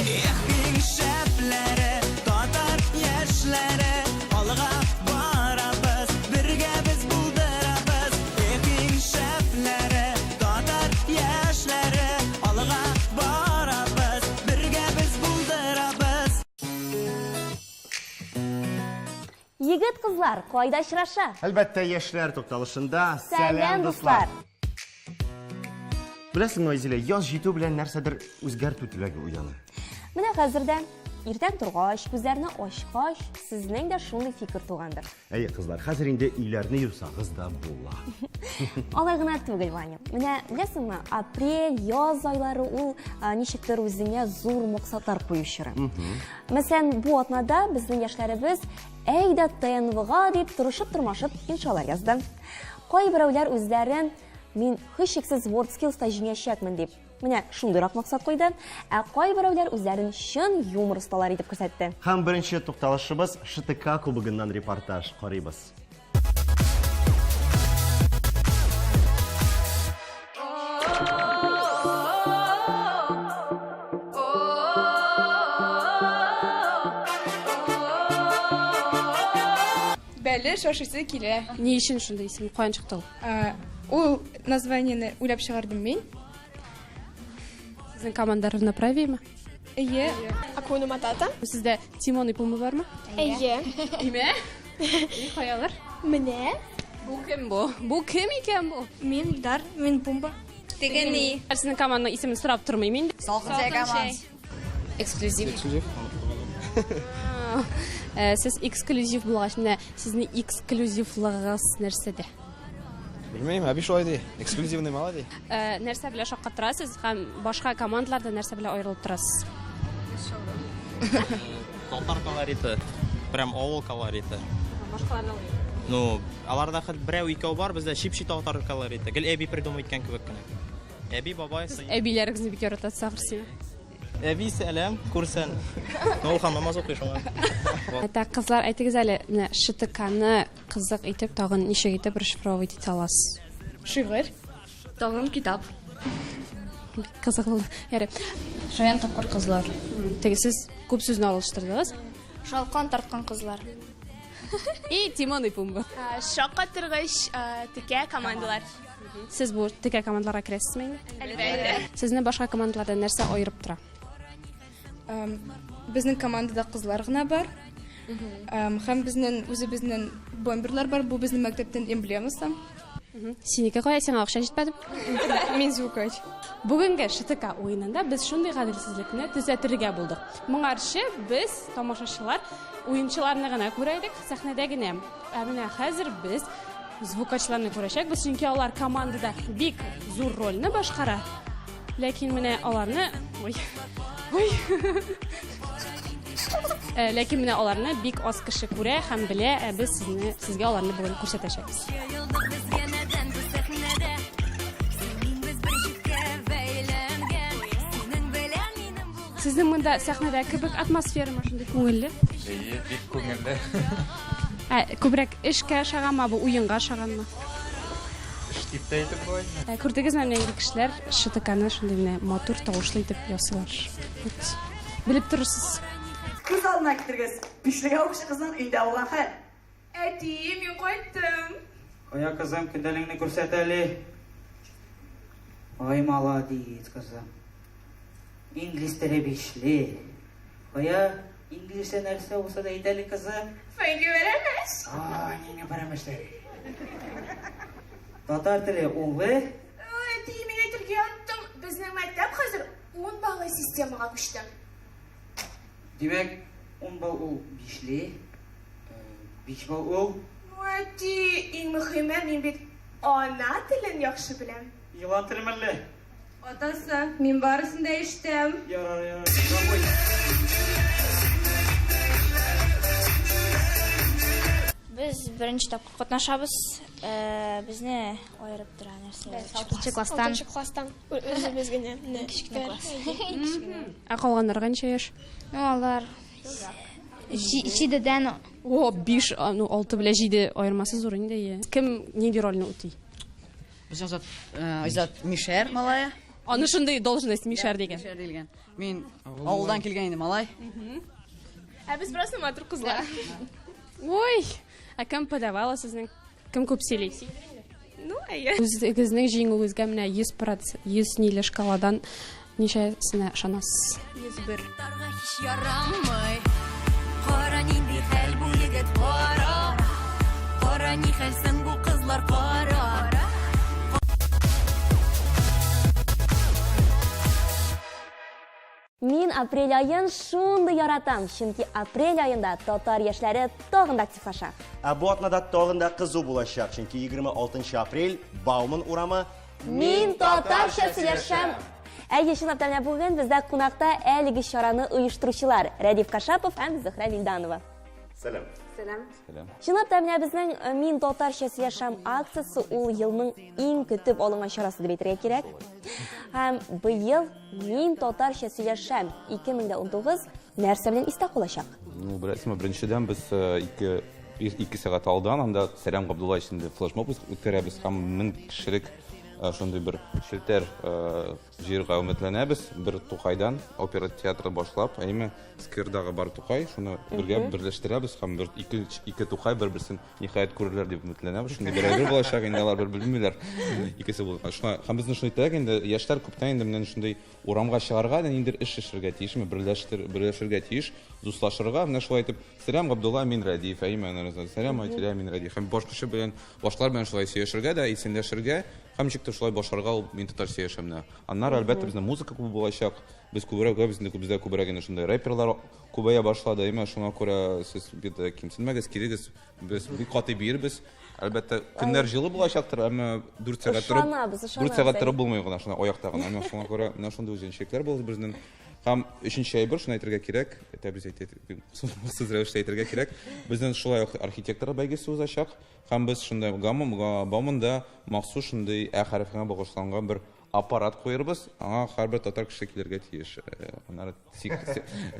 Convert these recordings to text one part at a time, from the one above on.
Ehing şəfləri, tatar yaşları, alğa barabız, birgə biz buldurabız. Ehing şəfləri, tatar yaşları, alğa barabız, birgə biz buldurabız. Yigit kızlar, koyda şıraşa. Әлбәттә, яшьләр тукталышында Сәлам, дуслар. Беләсеңме, Айзилә, яз җитү белән нәрсәдер үзгәртү теләге уяна. Менә хәзердән иртән торгач, күзләрне ачкач, сезнең дә шундый фикер тугандыр. Әйе, кызлар, хәзер инде өйләрне юсагыз да була. Алай гына түгел, Ваня. Менә беләсеңме, апрель, яз айлары ул ничектер үзенә зур максатлар куючыры. Мәсәлән, бу атнада безнең яшьләребез әйдә ТНВ-га дип тырышып-тырмашып иншалла язды. Кайберәүләр үзләрен мин һичшиксез WordSkills'та җиңәчәкмен дип, менә шундыйрак максат куйды, ә кайберәүләр үзләрен чын юмор осталары итеп күрсәтте. Һәм беренче тукталышыбыз ШТК кубогыннан репортаж карыйбыз. Бәле шашысы килә. Не өчен шундай исем каян чыкты ул? Ул названиене уйлап чыгардым мин. Сезнең команда равноправиеме? Әйе. Акуна Матата. Сездә Тимон и Пумба бармы? Әйе. Име? Ни хаялар? Менә. Бу кем бу? Бу кем икән бу? Мин Дар, мин Пумба. Тегени. Сезнең команданың исемен сорап тормыйм инде. Эксклюзив. Сез эксклюзив булгач, менә сезнең эксклюзивлыгыгыз нәрсәдә? Bilmeyim abi şöyle değil. Ekskluzivный mala değil. Нәрсә белән шаккаттырасыз һәм башка командаларда нәрсә белән аерылып торасыз? Татар колориты, прям авыл колориты. Башкаларны Ну, аларда хәл берәү икәү бар, бездә чипчи татар колориты. Гел әби придумай иткән кебек кенә. Әби бабай сын. әбиләрегезне бик яратасыз, син. Әби сәлам, күрсән. Ул һәм намаз укый шуңа. Әтә кызлар, әйтегез әле, менә ШТКны кызык итеп тагын ничек итеп расшифровать итә аласыз? Шигырь. Тагын китап. Кызыклы. Яре. Шаян тапкыр кызлар. Теге сез күп сүзне алыштырдыгыз. Шалкан тарткан кызлар. И Тимон и Пумба. Шака тыргыч тикә командалар. Сез бу текә командаларга керәсезме инде? Әлбәттә. Сезне башка командалардан нәрсә аерып тора? Безнең командада кызлар гына бар. Һәм безнең үзебезнең бомберлар бар. Бу безнең мәктәптән эмблемасы. Синеке кая, сиңа акча җитмәде? Мин звукач. Бүгенге ШТК уенында без шундый гаделсезлекне төзәтергә булдык. Моңарчы без тамашачылар уенчыларны гына күрәйдек, сәхнәдә генә. Ә менә хәзер без звукачларны күрәчәкбез, чөнки алар командада бик зур рольне башкара. Ләкин менә аларны, ләкин менә аларны бик аз кеше күрә һәм белә, ә без сезгә аларны бүген күрсәтәчәкбез. Сезнең монда сәхнәдә кебек атмосфера шундый күңелле? Бик күңелле. Күбрәк эшкә шаганмы, бу уенга шаганмы? Типтә итеп бу. Күрдегезме, менә кешеләр ШТКны шундый генә матур тавышлы итеп ясыйлар. Белеп торырсыз. Күз алдына китергез. Бишлегә укчы кызның өйдә булган хәл. Әти, мин кайттым. Ая кызым, көндәлегеңне күрсәт әле. Ай, молодец, кызым. Инглиз теле бишле. Ая, инглизчә нәрсә булса да әйт әле, кызым. Фәйгә верәмәс. Нигә барамыштыр? Татар теле улы. Әти, мин әйтергә яттым. Безнең мәктәп хәзер 10 баллы системага күчте. Димәк, 10 балл ул бишле. 5 балл ул. Әти, иң мөһиме, мин бит ана телен яхшы беләм. Елан теле мәллә. Атасы, мин барысын да иштем. Ярар. Без беренче тапкыр катнашабыз. Безне аерып тора нәрсә? 6нчы класстан. 6нчы класстан. Үзебез генә. Кичкенә класс. Ә калганнарга ничә яшь? Алар 7дән. О, 5, 6 белән 7 аермасы зур инде. Кем нинди рольне үти? Без Айзат Мишер малая. Аны шундый должность Мишар деген. Мен ауылдан келген едім, алай. Біз просто матур қызлар. Ой, а кім подавала сіздің? Кім көп сөйлейсіз? Ну, әйе. Өзіңіздің жеңуіңізге міне 100 нелі шкаладан нешесіне шанасыз? 101. Ярамай, қара нинди хәл бу егет қара, қара ни хәлсен бу қызлар қара. Мин апрель айын шунды яратам, чөнки апрель айында татар яшьләре тагын да активлаша. Бу атнада тагын да кызу булачак, чөнки 26 апрель Бауман урамы Мин татарча сөйләшәм. Әйе, чынлап та бүген бездә кунакта әлеге чараны оештыручылар Рәдиф Кашапов һәм Зөһрә Вилданова. Сәлам. Чынлап та безнең Мин татарча сөйләшәм акциясе ул елның иң көтеп алынган чарасы дип әйтергә кирәк. Һәм быел Мин татарча сөйләшәм 2019 нәрсә белән истә калачак? Ну, беренчедән без 2 сәгать алдан анда Сәлам Габдулла исемле флешмоб үткәрәбез һәм 1000 кешелек шундый бер челтәр җиргә өметләнәбез. Бер Тукайдан опера театры башлап, әйме Сквердагы бар Тукай, шуны бергә берләштерәбез һәм бер ике Тукай бер-берсен ниһаять күрерләр дип өметләнәбез. Шундый бер булачак, инде алар бер белмиләр. Икесе булган. Һәм безнең шундый тәк инде яшьләр күптән инде менә шундый урамга чыгарга да ниндер эш эшләргә тиешме, берләшергә тиеш, дуслашырга, менә шулай итеп Сәлам Габдулла мин Рәдиф, әйме Сәлам Айтилә мин Рәдиф. Һәм башкача белән башлар белән шулай сөйләшергә дә, исемләшергә, һәм ничек тә шулай башарга ул мин татарча яшәмне. Аннары әлбәттә безнең музыка клубы булачак. Без бездә күбрәк инде шундай рэперлар күбәя башлады, әйме шуңа күрә сез бит кимсенмәгез, кирегез, без бик каты бирбез. Әлбәттә көннәр җылы булачактыр, әмма 4 сәгать торып булмый гына шуны аякта гына. Әмма шуңа күрә менә шундый үзенчәлекләр булды безнең. Һәм өченче әйбер шуны әйтергә кирәк, тәбриз сез рәвештә әйтергә кирәк. Безнең шулай архитектор бәйгесе узачак, һәм без шундай Бауманда махсус шундый хәрефенә багышланган бер аппарат куербыз. Аңа һәрбер татар кеше килергә тиеш. Аннары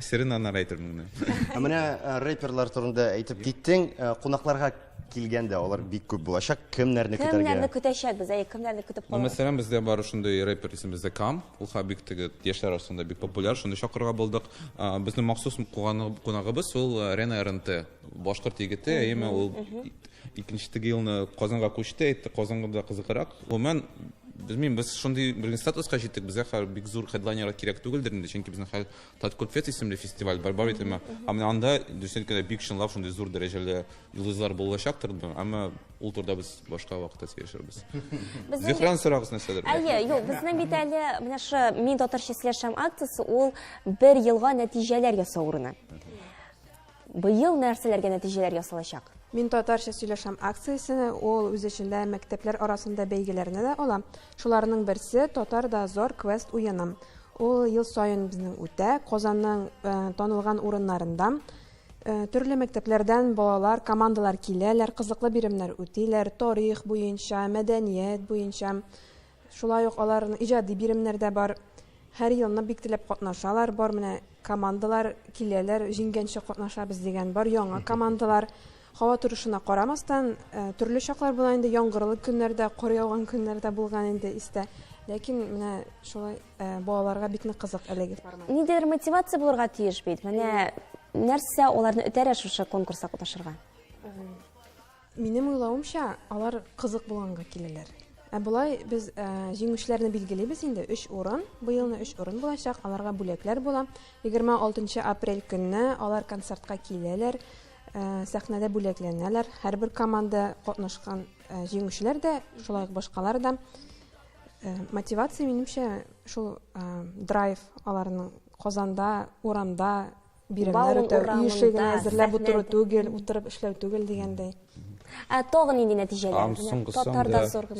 серен аннары әйтермен. Менә рэперлар турында әйтеп киттең, кунакларга килгәндә алар бик күп булачак. Кемнәрне көтәргә? Кемнәрне көтәчәкбез, кемнәрне көтеп калабыз? Мәсәлән, бездә бар шундый рэпер исемле Кам. Ул бик теге яшьләр арасында бик популяр, шундый чакырга булдык. Безнең махсус кунагыбыз ул Рена РНТ. Башкорт егете, әйме ул 2нче елны Казанга күчте, Казанга да кызыграк. Гомумән без шундый бер статуска җиттек, безгә бик зур хедлайнерлар кирәк түгелдер инде, чөнки безнең Таткульфест исемле фестиваль бар бит, әмма анда дүрсенкәдә бик чынлап шундый зур дәрәҗәле йолдызлар булачактыр, әмма ул турда без башка вакытта сөйләшербез. Зөһрән сорагыз нәрсәдер? Әйе, юк, безнең бит әле менә шу Мин татарча сөйләшәм акциясе ул 1 елга нәтиҗәләр ясау урыны. Быел нәрсәләргә нәтиҗәләр ясалачак? Мин татарча сөйләшәм акциясен ул үз эчендә мәктәпләр арасында бәйгеләрне дә ала. Шуларның берсе Татар Дозор квест уены. Ул ел саен безнең үтә, Казанның танылган урыннарында төрле мәктәпләрдән балалар, командалар киләләр, кызыклы биремнәр үтиләр, тарих буенча, мәдәният буенча. Шулай ук аларның иҗади биремнәрдә бар. Һәр елны бик теләп катнашалар, бар менә командалар киләләр, җиңгәнче катнашабыз дигән бар, яңа командалар. Һава торышына карамастан, төрле чаклар була инде, яңгырлы көннәрдә, кар яуган көннәрдә булган инде истә. Ләкин менә шулай балаларга бик нык кызык әлеге формат. Ниндидер мотивация булырга тиеш бит. Менә нәрсә аларны үтәрә шушы конкурска катнашырга? Минем уйлавымча, алар кызык булганга киләләр. Булай без җиңүчеләрне билгелибез инде 3 урын. Быелны 3 урын булачак, аларга бүләкләр була. 26 апрель көнне алар концертка киләләр. Сәхнәдә бүләкләнәләр. Һәрбер команда катнашкан җиңүчеләр дә, шулай ук башкалар да. Мотивация минемчә шул драйв аларның Казанда, урамда биремнәр үтә, ишегенә әзерләп утыру түгел, утырып эшләү түгел дигәндәй. Тагын нинди нәтиҗәләр?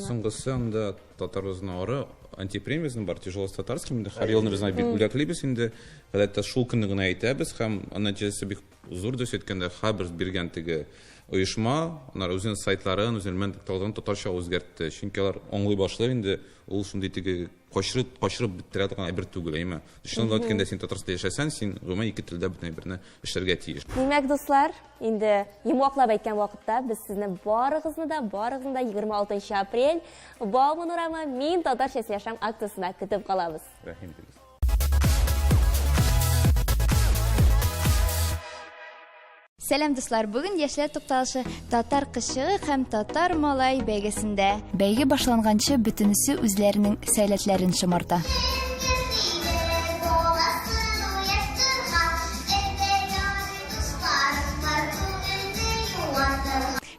Соңгысында татарызның ары антипремиясын бар, тяжело с татарским, һәр елны без бик бүләклибез инде. Гадәттә шул көнне генә әйтәбез һәм нәтиҗәсе бик зур дип әйткәндә һәрбер биргән теге оешма, алар үзенең сайтларын, үзенең мәнтыкталарын татарча үзгәртте. Чөнки алар аңлый башлар инде, ул шундый теге кашырып бетерә торган әйбер түгел, әйме. Шунда әйткәндә син Татарстанда яшәсәң, син гомумән ике телдә бөтен әйберне эшләргә тиеш. Димәк, дуслар, инде йомгаклап әйткән вакытта без сезне барыгызны да 26 апрель Бауман урамы Мин татарча сөйләшәм акциясына көтеп калабыз. Рәхим. Сәлам дуслар, бүген яшьләр тукталышы татар кызчыгы һәм татар малай бәйгесендә. Бәйге башланганчы бөтенесе үзләренең сәләтләрен шомарта.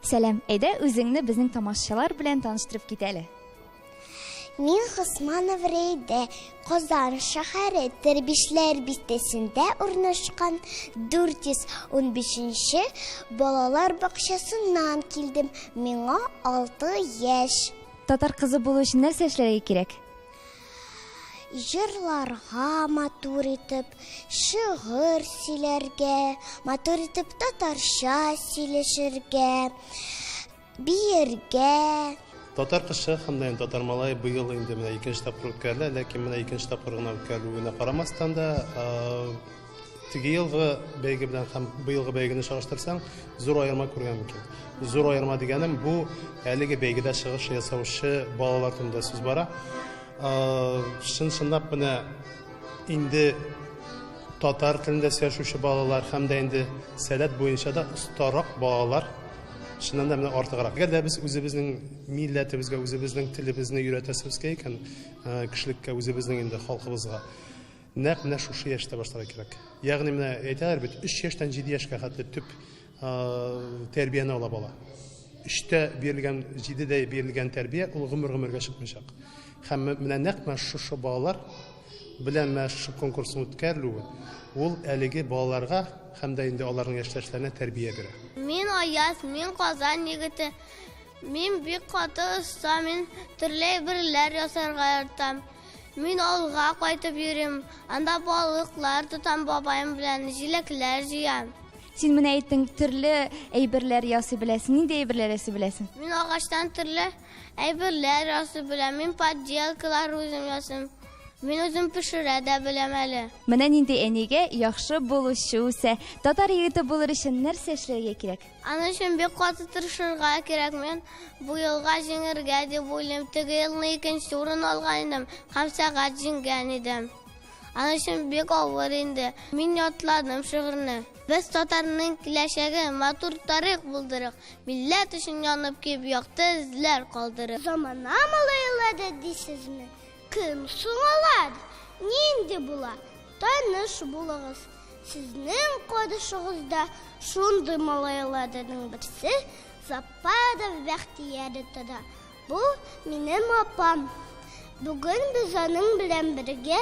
Сәлам, әйдә үзеңне безнең тамашачылар белән таныштырып кит әле. Мин Хосманов Рейдә, Казан шәһәре Тәрбишләр бистәсендә урнашкан 415-нче балалар бакчасыннан килдем. Миңа 6 яшь. Татар кызы булу өчен нәрсә эшләргә кирәк? Җырларга матур итеп, шигырь сөйләргә, матур итеп татарча сөйләшергә, биергә. Татар кызчыгы һәм татар малай быел инде менә икенче тапкыр үткәрелә, ләкин менә икенче тапкыр гына үткәрелүенә карамастан да, теге елгы бәйге белән һәм быелгы бәйгене чагыштырсаң, зур аерма күргән микән. Зур аерма дигәнем бу әлеге бәйгедә чыгыш ясаучы балалар турында сүз бара. Чынлап менә инде татар телендә сөйләшүче балалар һәм дә инде сәләт буенча да остарак балалар шуннан да менә артыграк. Әгәр дә без үзебезнең милләтебезгә, үзебезнең телебезне өйрәтәсебезгә икән, кешелеккә, үзебезнең инде халкыбызга нәкъ менә шушы яшьтә башларга кирәк. Ягъни менә әйтәләр бит 3 яшьтән 7 яшькә хәтле төп тәрбияне ала бала. 3тә бирелгән, 7дә бирелгән тәрбия ул гомергә чыкмыйчак. Һәм менә нәкъ шушы балалар белән шушы конкурсның үткәрелүе ул әлеге балаларга һәм дә инде аларның яшьтәшләренә тәрбия бирә. Мин Аяз, мин Казан егете. Мин бик каты оста, мин төрле берләр ясарга яратам. Мин авылга кайтып йөрим, анда балыклар тотам бабаем белән, җиләкләр җыям. Син менә әйттең, төрле әйберләр ясый беләсең. Нинди әйберләр ясый беләсең? Мин агачтан төрле әйберләр ясый беләм. Мин подделкалар үзем ясыйм. Мин үзем пешерә дә беләм әле. Менә нинди әнигә яхшы булучы үсә. Татар егете булыр өчен нәрсә эшләргә кирәк? Аның өчен бик каты тырышырга кирәк. Мин бу елга җиңәргә дип уйлыйм. Теге елны икенче урын алган идем, һәм сәгать җиңгән идем. Аның өчен бик авыр инде. Мин ятладым шигырьне. Без татарның киләчәге матур тарих булдырык. Милләт өчен янып кип якты эзләр калдырык. Замана малайлады дисезме? Кем суңалады? Нинди була? Таныш булыгыз. Сезнең кодышыгызда шундый малайладының берсе Западов Бәхтияр тода. Бу минем апам. Бүген без аның белән бергә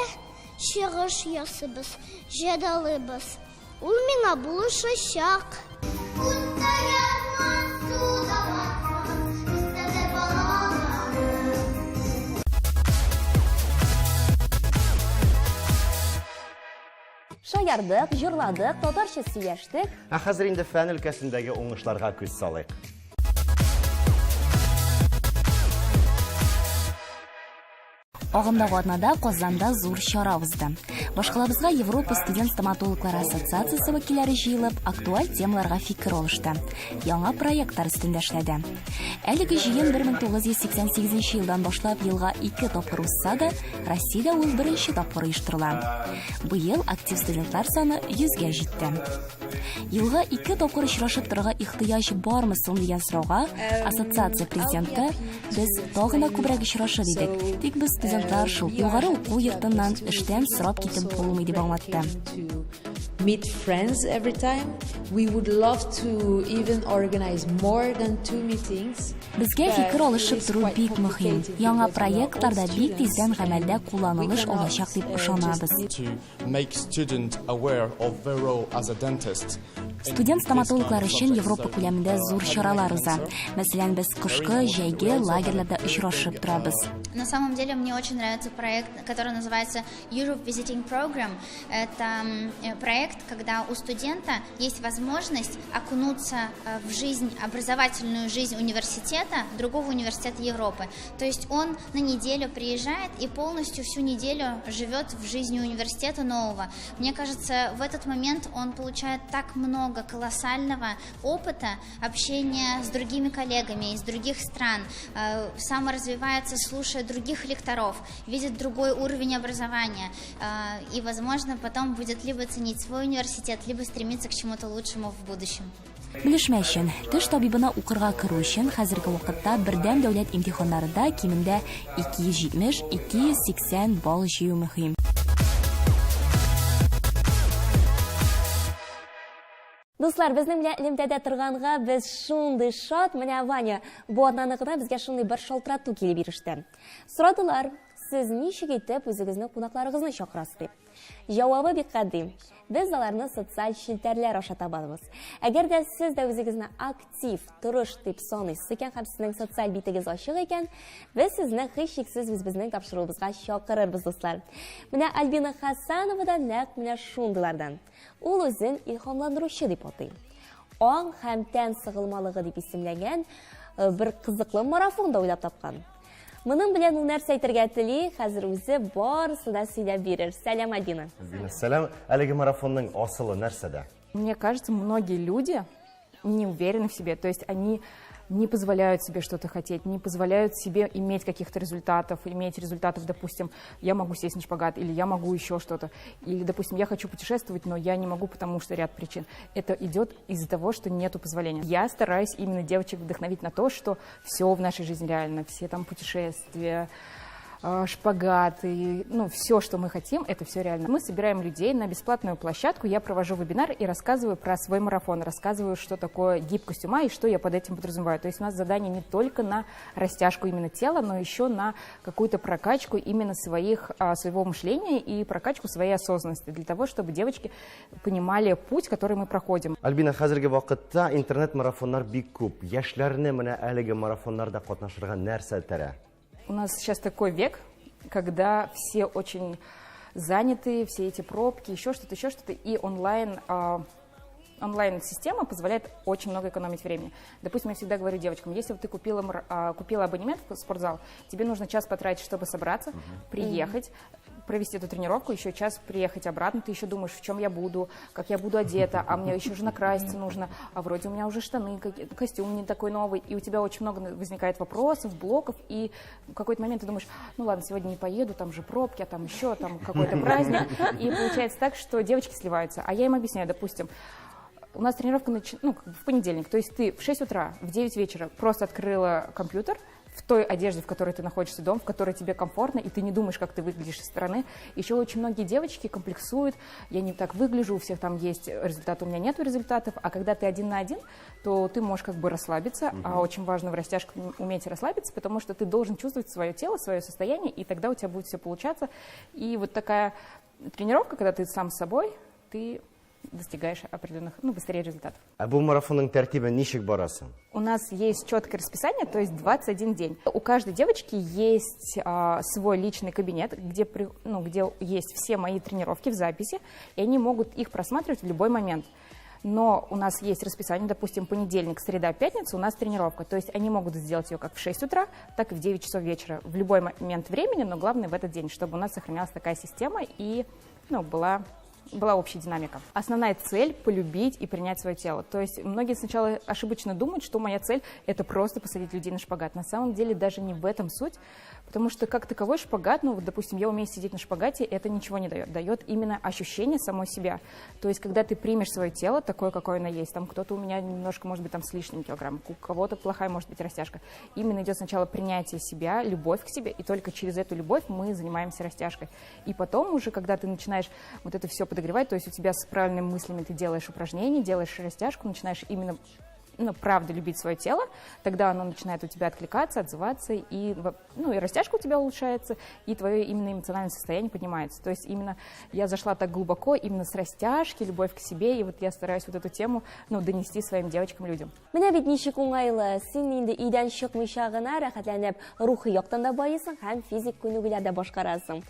чыгыш ясыйбыз, җадалыйбыз. Ул миңа булышачак. Шаярдык, җырладык, татарча сөйләштек. Хәзер инде фән өлкәсендәге уңышларга күз салыйк. Агымдагы атнада Казанда зур чара узды. Башкалабызга Европа студент стоматологлары ассоциациясе вәкилләре җыелып, актуаль темаларга фикер алышты. Яңа проектлар өстендә эшләде. Әлеге җыен 1988 елдан башлап елга 2 тапкыр узса да, Россиядә ул беренче тапкыр оештырыла. Быел актив студентлар саны 100гә җитте. Елга 2 тапкыр очрашып торырга ихтыяҗ бармы соң дигән сорауга ассоциация президенты без тагын да күбрәк очрашыр идек. Тик без студентлар шул югары уку йортыннан эштән сорап китеп булмый дип аңлатты. Meet friends every time. We would love to even organize more than 2 meetings. Безгә фикер алышып тору бик мөһим. Яңа проектларда бик тиздән гамәлдә кулланылыш алачак дип ышанабыз. Make student aware of their role as a dentist. Студент стоматологлар өчен Европа күләмендә зур чаралар уза. Мәсәлән, без кышкы җәйге лагерьләрдә очрашып торабыз. На самом деле мне очень нравится проект, который называется Europe Visiting Program. Это проект, когда у студента есть возможность окунуться в жизнь, образовательную жизнь университета, другого университета Европы. То есть он на неделю приезжает и полностью всю неделю живет в жизни университета нового. Мне кажется, в этот момент он получает так много колоссального опыта, общения с другими коллегами из других стран, саморазвивается, слушая других лекторов, видит другой уровень образования и, возможно, потом будет либо ценить свой университет, либо стремиться к чему-то лучшему в будущем. Белешмә өчен, теш табибына укырга керү өчен хәзерге вакытта бердәм дәүләт имтиханнарында кимендә 270-280 балл җыю мөһим. Дуслар, безнең белән элемтәдә торганга без шундый шат, менә Ваня бу атнаны гына безгә шундый бер шалтырату килеп иреште. Сорадылар, сез ничек итеп үзегезне кунакларыгызны чакырасыз дип. Җавабы бик гади. Без аларны социаль челтәрләр аша табабыз. Әгәр дә сез дә үзегезне актив, тырыш дип саныйсыз икән һәм сезнең социаль битегез ачык икән, без сезне һичшиксез безнең тапшыруыбызга чакырырбыз, дуслар. Менә Альбина Хасанова да нәкъ менә шундыйлардан. Ул үзен илһамландыручы дип атый. Аң һәм тән сыгылмалыгы дип исемләгән бер кызыклы марафонда уйлап тапкан. Моның белән ул нәрсә әйтергә тели, хәзер үзе барысын да сөйләп бирер. Сәлам, Альбина. Сәлам, әлеге марафонның асылы нәрсәдә? Мне кажется, многие люди не уверены в себе, то есть они не позволяют себе что-то хотеть, не позволяют себе иметь каких-то результатов, допустим, я могу сесть на шпагат, или я могу еще что-то, или, допустим, я хочу путешествовать, но я не могу, потому что ряд причин. Это идет из-за того, что нету позволения. Я стараюсь именно девочек вдохновить на то, что все в нашей жизни реально, все там путешествия, шпагаты, все, что мы хотим, это все реально. Мы собираем людей на бесплатную площадку, я провожу вебинар и рассказываю про свой марафон, рассказываю, что такое гибкость ума и что я под этим подразумеваю. То есть у нас задание не только на растяжку именно тела, но еще на какую-то прокачку именно своего мышления и прокачку своей осознанности, для того, чтобы девочки понимали путь, который мы проходим. Альбина, хәзерге вакытта интернет-марафоннар бик күп. Яшьләрне менә әлеге марафоннарда катнашырга нәрсә тәрә? У нас сейчас такой век, когда все очень заняты, все эти пробки, еще что-то, и онлайн-система позволяет очень много экономить времени. Допустим, я всегда говорю девочкам, если ты купила абонемент в спортзал, тебе нужно час потратить, чтобы собраться, приехать, провести эту тренировку, еще час приехать обратно, ты еще думаешь, в чем я буду, как я буду одета, а мне еще же накраситься нужно, а вроде у меня уже штаны, костюм не такой новый, и у тебя очень много возникает вопросов, блоков, и в какой-то момент ты думаешь, ну ладно, сегодня не поеду, там же пробки, а там еще там какой-то праздник, и получается так, что девочки сливаются, а я им объясняю, допустим, у нас тренировка в понедельник, то есть ты в 6 утра, в 9 вечера просто открыла компьютер, в той одежде, в которой ты находишься дома, в которой тебе комфортно, и ты не думаешь, как ты выглядишь со стороны. Еще очень многие девочки комплексуют, я не так выгляжу, у всех там есть результаты, у меня нету результатов, а когда ты один на один, то ты можешь как бы расслабиться, а очень важно в растяжках уметь расслабиться, потому что ты должен чувствовать свое тело, свое состояние, и тогда у тебя будет все получаться. И вот такая тренировка, когда ты сам с собой, ты достигаешь определенных, быстрее результатов. А бұл марафонның тәртибе ничек барасы? У нас есть четкое расписание, то есть 21 день. У каждой девочки есть свой личный кабинет, где есть все мои тренировки в записи, и они могут их просматривать в любой момент. Но у нас есть расписание, допустим, понедельник, среда, пятница, у нас тренировка. То есть они могут сделать ее как в 6 утра, так и в 9 часов вечера, в любой момент времени, но главное в этот день, чтобы у нас сохранялась такая система и была общая динамика. Основная цель – полюбить и принять свое тело. То есть многие сначала ошибочно думают, что моя цель – это просто посадить людей на шпагат. На самом деле даже не в этом суть, потому что как таковой шпагат, допустим, я умею сидеть на шпагате, это ничего не дает. Дает именно ощущение самой себя. То есть когда ты примешь свое тело такое, какое оно есть, там кто-то у меня немножко, может быть, там с лишним килограмм, у кого-то плохая, может быть, растяжка. Именно идет сначала принятие себя, любовь к себе, и только через эту любовь мы занимаемся растяжкой. И потом уже, когда ты начинаешь вот это все подогревать, то есть у тебя с правильными мыслями ты делаешь упражнения, делаешь растяжку, начинаешь именно правда любить свое тело, тогда оно начинает у тебя откликаться, отзываться, и растяжка у тебя улучшается, и твое именно эмоциональное состояние поднимается. То есть именно я зашла так глубоко именно с растяжки, любовь к себе, и вот я стараюсь вот эту тему донести своим девочкам, людям. Менә бит ничек уңайлы, син инде өйдән чыкмыйча гына рәхәтләнеп, рухи яктан да байысың һәм физик күнегүләр дә башкарасың.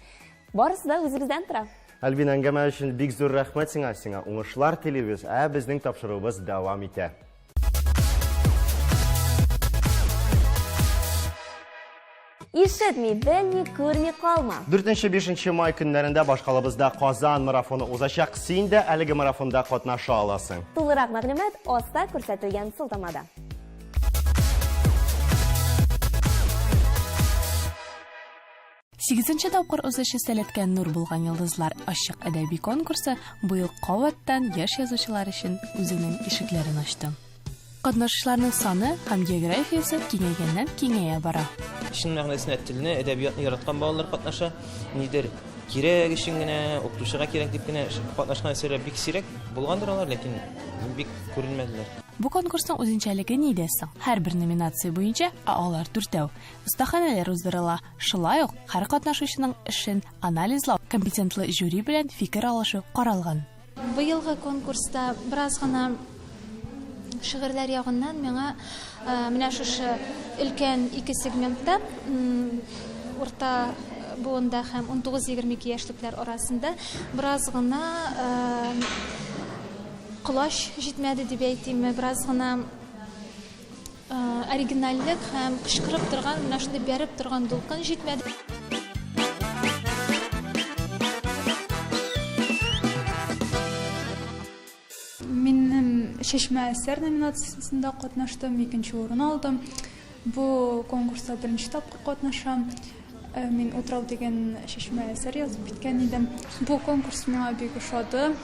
Барысы да үзебездән тора. Альбин, әңгәмә өчен бик зур рәхмәт сиңа. Уңышлар телибез, безнең тапшыруыбыз дәвам итә. Ишетми, белми, күрми калма. 4-5 май көннәрендә башкалабызда Казан марафоны узачак. Син дә әлеге марафонда катнаша аласың. Тулырак мәгълүмат аста күрсәтелгән сылтамада. 8-нче тапкыр узышы сәләткә нур булган йолдызлар ачык әдәби конкурсы быел кабаттан яшь язучылар өчен үзенең ишекләрен ачты. Катнашучыларның саны һәм географиясе киңәйгәннән-киңәя бара. Шин мәгънәсенә телне, әдәбиятны яраткан балалар катнаша. Нидер кирәк өчен генә, укытучыга кирәк дип кенә катнашкан әсәрләр бик сирәк булгандыр, ләкин бик күренмәделәр. Бу конкурсның үзенчәлеге нидә соң? Һәрбер номинация буенча, алар 4 остаханәләр уздырыла. Шулай ук һәр катнашучының эшен анализлау, компетентлы жюри белән фикер алышу каралган. Быелгы конкурста бераз гына шигырьләр ягыннан миңа менә шушы өлкән 2 сегментта урта буында һәм 19-22 яшьлекләр арасында бераз гына колаш җитмәде дип әйтим, бераз гына оригиналлык һәм кычкырып торган, менә шундый бәреп торган дулкын җитмәде. Минем Шешмә әсәр номинациясында катнаштым, 2нче урын алдым. Бу конкурста беренче тапкыр катнашам. Мин Утрау дигән Шешмә әсәр язып биткән идем. Бу конкурс миңа бик ошады.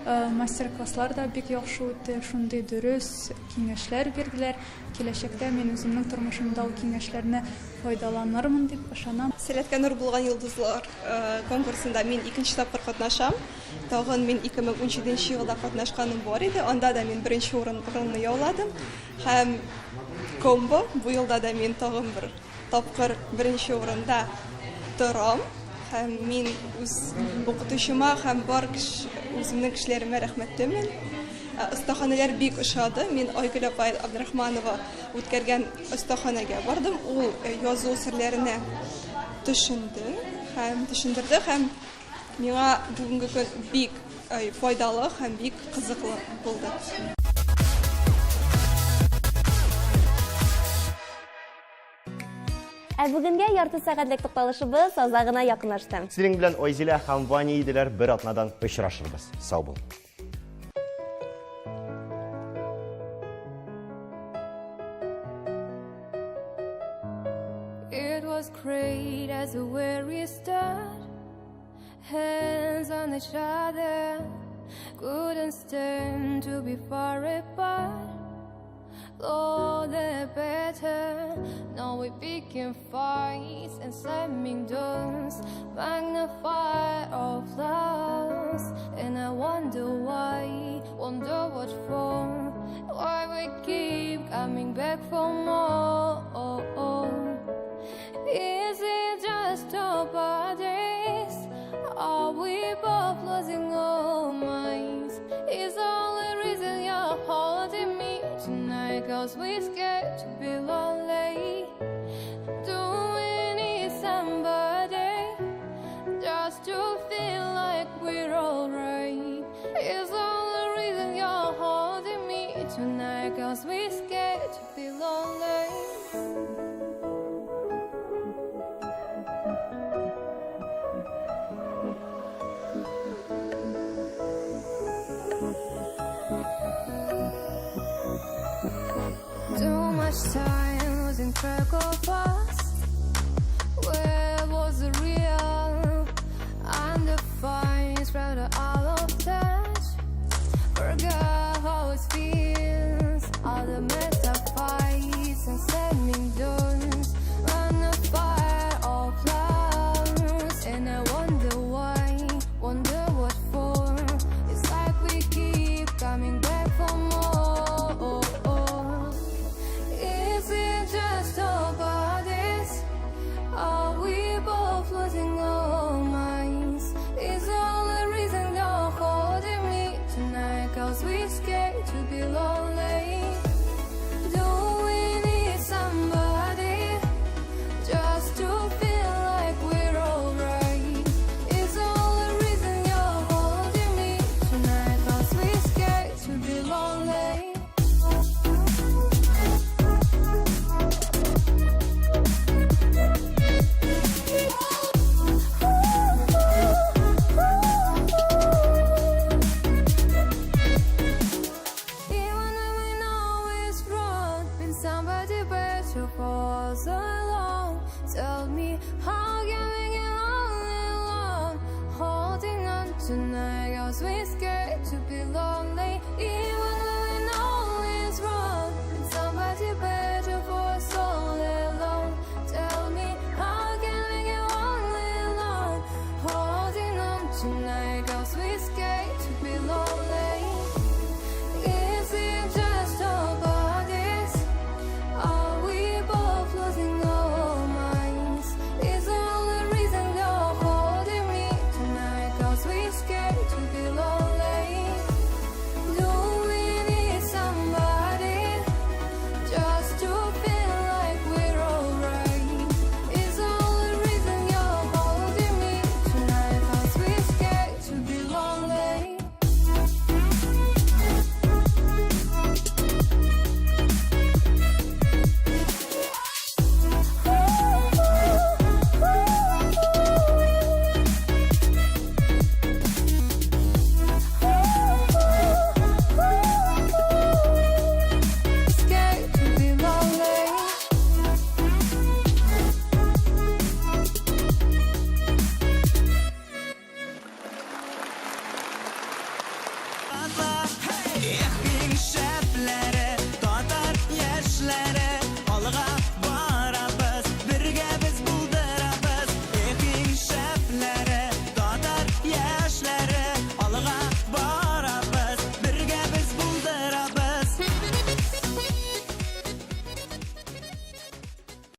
Мастер-класслар да бик яхшы үтте, шундый дөрес киңәшләр бирделәр. Киләчәктә мин үземнең тормышымда ул киңәшләрне файдаланырмын дип ышанам. Сәләткә нур булган йолдызлар конкурсында мин 2нче тапкыр катнашам. Тагын мин 2017 елда катнашканым бар иде. Анда да мин беренче урынны яуладым. Һәм комбо бу елда да мин тагын бер тапкыр беренче урында торам. Һәм мин үз укытучыма һәм бар үземнең кешеләремә рәхмәтлемен. Остаханәләр бик ошады. Мин Айгөл апай Абдрахманова үткәргән остаханәгә бардым. Ул язу серләренә төшендерде һәм миңа бүгенге көн бик файдалы һәм бик кызыклы булды. Бүгенгә ярты сәгатьлек тукталышыбыз азагына якынлашты. Синең белән Айзилә һәм Ваня иделәр, бер атнадан очрашырбыз. Сау бул. It was great as a weary start. Hands on each other, couldn't stand to be far apart. Oh, the better. Now we picking fights and slamming doors, magnify our flaws. And I wonder why, wonder what for, why we keep coming back for more. Is it just our bodies? Are we both losing our minds? Is all the reason you're holding me tonight? 'Cause we're scared to be lonely. Do we need somebody just to feel like we're alright? Is all the reason you're holding me tonight? 'Cause we're scared to be lonely. Too much time losing track